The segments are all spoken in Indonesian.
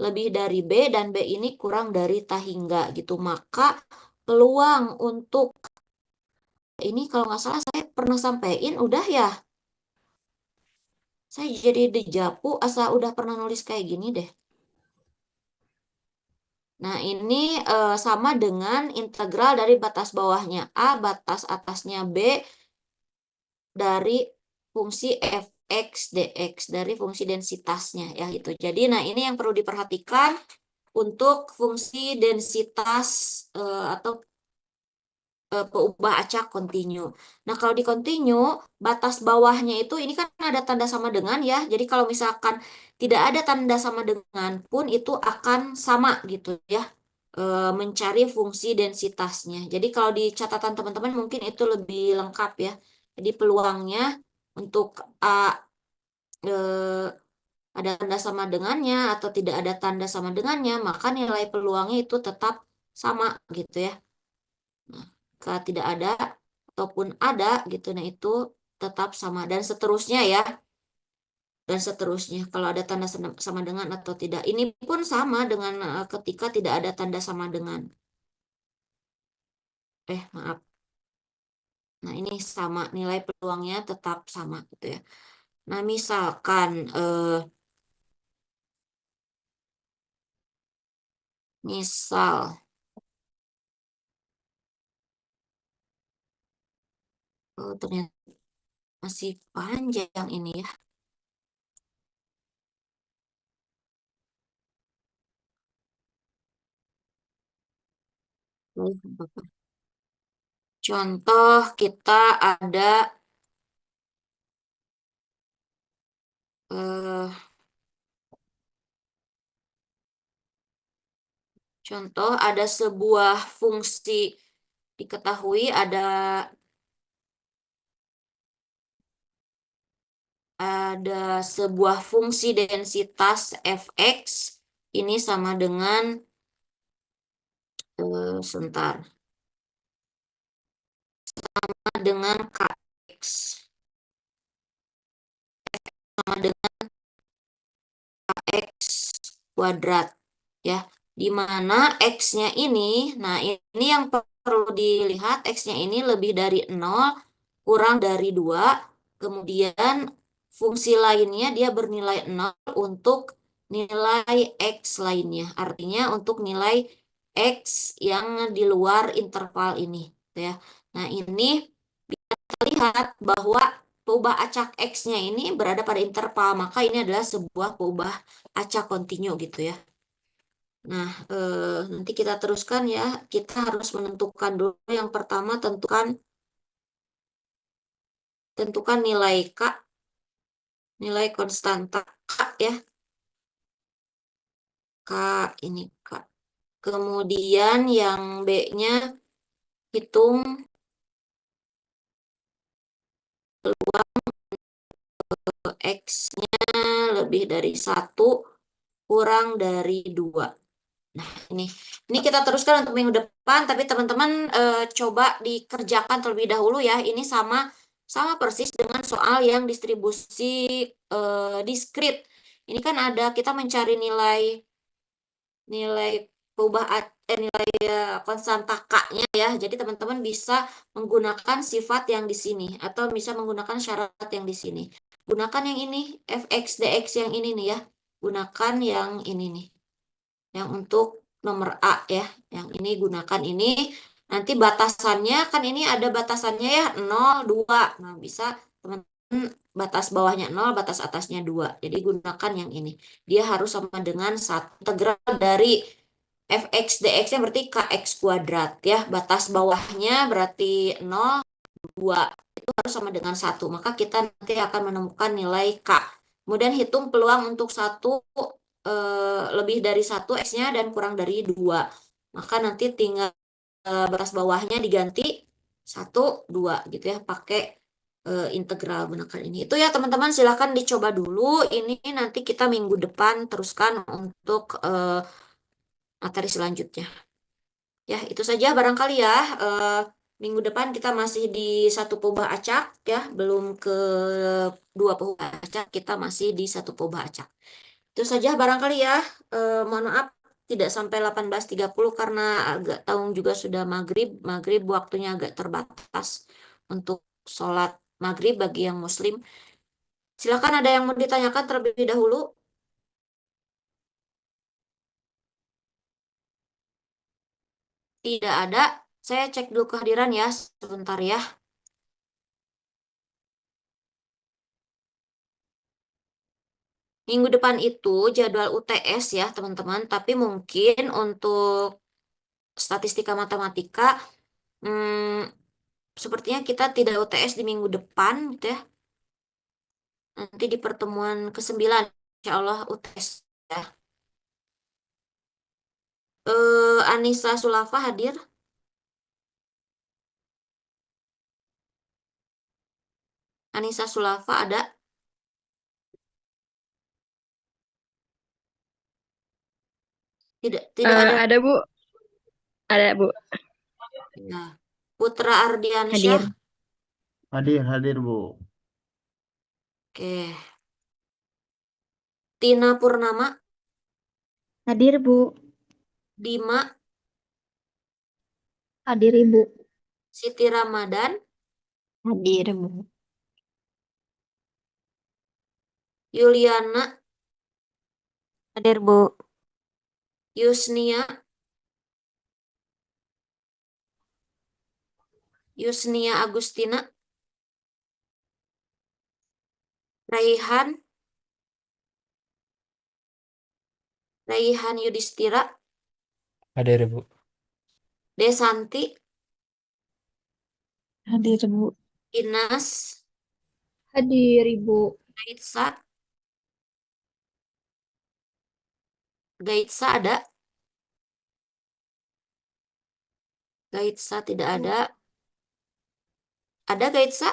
lebih dari B dan B ini kurang dari tahingga gitu. Maka peluang untuk ini kalau nggak salah saya pernah sampaikan udah ya. Saya jadi dejapu asal udah pernah nulis kayak gini deh. Nah, ini sama dengan integral dari batas bawahnya A, batas atasnya B, dari fungsi fx dx, dari fungsi densitasnya ya itu. Jadi, nah ini yang perlu diperhatikan untuk fungsi densitas atau peubah acak kontinu. Nah, kalau di kontinu, batas bawahnya itu ini kan ada tanda sama dengan ya. Jadi kalau misalkan tidak ada tanda sama dengan pun itu akan sama gitu ya. Mencari fungsi densitasnya. Jadi kalau di catatan teman-teman mungkin itu lebih lengkap ya. Jadi peluangnya untuk A ada tanda sama dengannya atau tidak ada tanda sama dengannya, maka nilai peluangnya itu tetap sama gitu ya. Nah, jika tidak ada ataupun ada gitu, nah itu tetap sama dan seterusnya ya. Dan seterusnya kalau ada tanda sama dengan atau tidak. Ini pun sama dengan ketika tidak ada tanda sama dengan. Maaf. Nah, ini sama, nilai peluangnya tetap sama gitu ya. Nah, misalkan misal ternyata masih panjang ini ya. Contoh kita ada contoh ada sebuah fungsi diketahui ada sebuah fungsi densitas fx ini sama dengan sebentar dengan kx sama dengan kx kuadrat ya, di mana x-nya ini, nah ini yang perlu dilihat, x-nya ini lebih dari 0 kurang dari 2, kemudian fungsi lainnya dia bernilai 0 untuk nilai x lainnya, artinya untuk nilai x yang di luar interval ini ya. Nah, ini lihat bahwa peubah acak X-nya ini berada pada interval, maka ini adalah sebuah peubah acak kontinu gitu ya. Nah, nanti kita teruskan ya. Kita harus menentukan dulu yang pertama, tentukan nilai K, nilai konstanta K ya. K ini K. Kemudian yang B-nya hitung peluang X-nya lebih dari 1 kurang dari 2. Nah, ini kita teruskan untuk minggu depan, tapi teman-teman coba dikerjakan terlebih dahulu ya. Ini sama persis dengan soal yang distribusi diskrit. Ini kan ada kita mencari nilai nilai konstanta K-nya ya. Jadi teman-teman bisa menggunakan sifat yang di sini atau bisa menggunakan syarat yang di sini. Gunakan yang ini fx dx yang ini nih ya. Gunakan yang ini nih. Yang untuk nomor A ya. Yang ini gunakan ini. Nanti batasannya kan ini ada batasannya ya 0, 2. Nah, bisa teman-teman batas bawahnya 0, batas atasnya 2. Jadi gunakan yang ini. Dia harus sama dengan 1 integral dari fx dx-nya berarti kx kuadrat ya. Batas bawahnya berarti 0, 2. Itu harus sama dengan 1. Maka kita nanti akan menemukan nilai K. Kemudian hitung peluang untuk 1 lebih dari 1 X-nya dan kurang dari 2. Maka nanti tinggal batas bawahnya diganti 1, 2 gitu ya, pakai integral gunakan ini. Itu ya teman-teman, silahkan dicoba dulu. Ini nanti kita minggu depan teruskan untuk materi selanjutnya. Ya, itu saja barangkali ya. Minggu depan kita masih di satu peubah acak ya, belum ke 2 peubah acak, kita masih di satu peubah acak. Itu saja barangkali ya. Mohon maaf tidak sampai 18.30 karena agak tahu juga sudah maghrib. Maghrib waktunya agak terbatas untuk sholat maghrib bagi yang muslim. Silakan ada yang mau ditanyakan terlebih dahulu. Tidak ada. Saya cek dulu kehadiran ya. Sebentar ya. Minggu depan itu jadwal UTS ya teman-teman. Tapi mungkin untuk statistika matematika, sepertinya kita tidak UTS di minggu depan gitu ya. Nanti di pertemuan ke-9 insya Allah UTS ya. Anissa Sulafa hadir. Anissa Sulafa ada? Tidak, tidak ada. Ada Bu, ada Bu, Ya. Putra Ardiansyah. hadir. Hadir, hadir Bu. Oke. Tina Purnama. Hadir Bu, Dima. hadir Ibu. Siti Ramadan. Hadir Bu. Yuliana. Hadir Bu. Yusnia. Yusnia Agustina. Raihan. Raihan Yudhistira. Hadir Bu. Desanti. Hadir Bu. Inas. Hadir Ibu. Gaitsa. Gaitsa ada? Gaitsa tidak ada. Ada Gaitsa?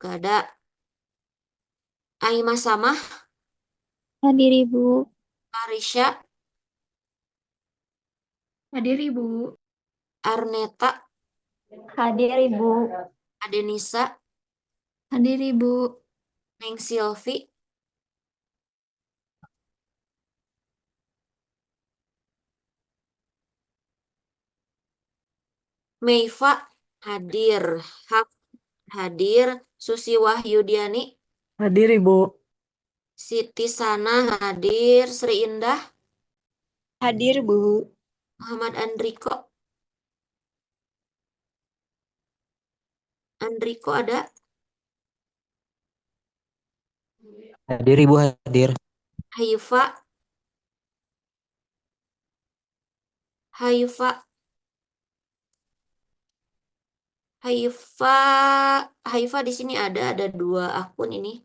Gak ada. Aima Samah. Hadir Ibu. Arisha. Hadir Ibu. Arneta. Hadir Ibu. Adenisa. Hadir Ibu. Neng Silvi. Meifa hadir. Hak hadir. Susi Wahyudiani. Hadir Ibu. Siti Sana hadir. Sri Indah. Hadir Bu. Muhammad Andriko. Andriko ada? Hadir Ibu hadir. Haifa. Haifa. Haifa. Haifa di sini ada 2 akun ini.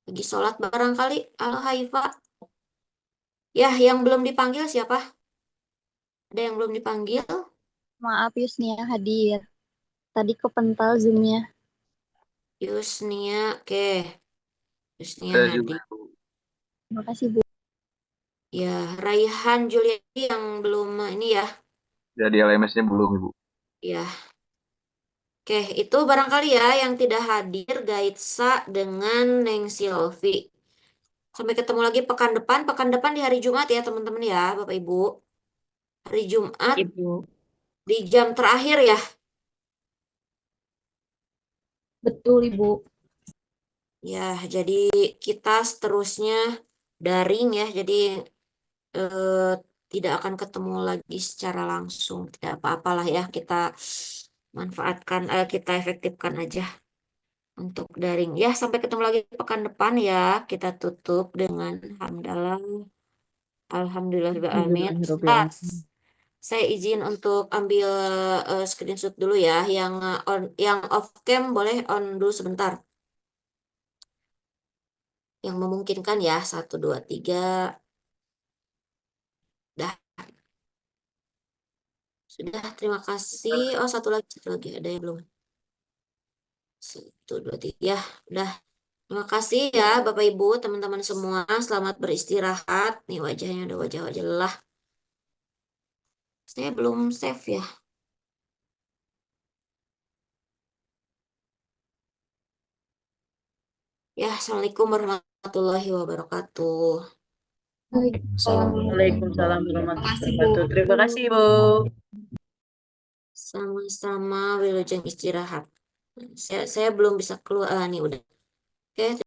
Lagi sholat barangkali. Halo Haifa. Ya, yang belum dipanggil siapa? Ada yang belum dipanggil? Maaf Yusnia hadir. Tadi kepental Zoom-nya. Yusnia, oke. Yusnia Saya juga hadir. Bu. Terima kasih Bu. Ya, Raihan Juliadi yang belum ini ya. Jadi LMS-nya belum Ibu. Ya. Oke, itu barangkali ya yang tidak hadir Gaitsa dengan Neng Silvi. Sampai ketemu lagi pekan depan. Pekan depan di hari Jumat ya teman-teman ya, Bapak Ibu. Hari Jumat Ibu. di jam terakhir ya. Betul Ibu. Ya, jadi kita seterusnya daring ya. Jadi eh, tidak akan ketemu lagi secara langsung. Tidak apa-apalah ya, kita manfaatkan, kita efektifkan aja untuk daring. Ya, sampai ketemu lagi pekan depan ya. Kita tutup dengan hamdalah. Alhamdulillah alamin. Sebentar, saya izin untuk ambil screenshot dulu ya. Yang off cam boleh on dulu sebentar. Yang memungkinkan ya. 1, 2, 3. Dah. Sudah, terima kasih. Oh, satu lagi. Ada yang belum. 1, 2, 3. Ya, udah. Terima kasih ya Bapak Ibu, teman-teman semua. Selamat beristirahat. Nih wajahnya ada wajah-wajah lelah. Saya belum save ya. Ya, Assalamualaikum warahmatullahi wabarakatuh. warahmatullahi wabarakatuh. Waalaikumsalam warahmatullahi Bu. wabarakatuh. Terima kasih, Bu. Sama-sama, wilujeng istirahat. Saya belum bisa keluar. Nih udah. Oke.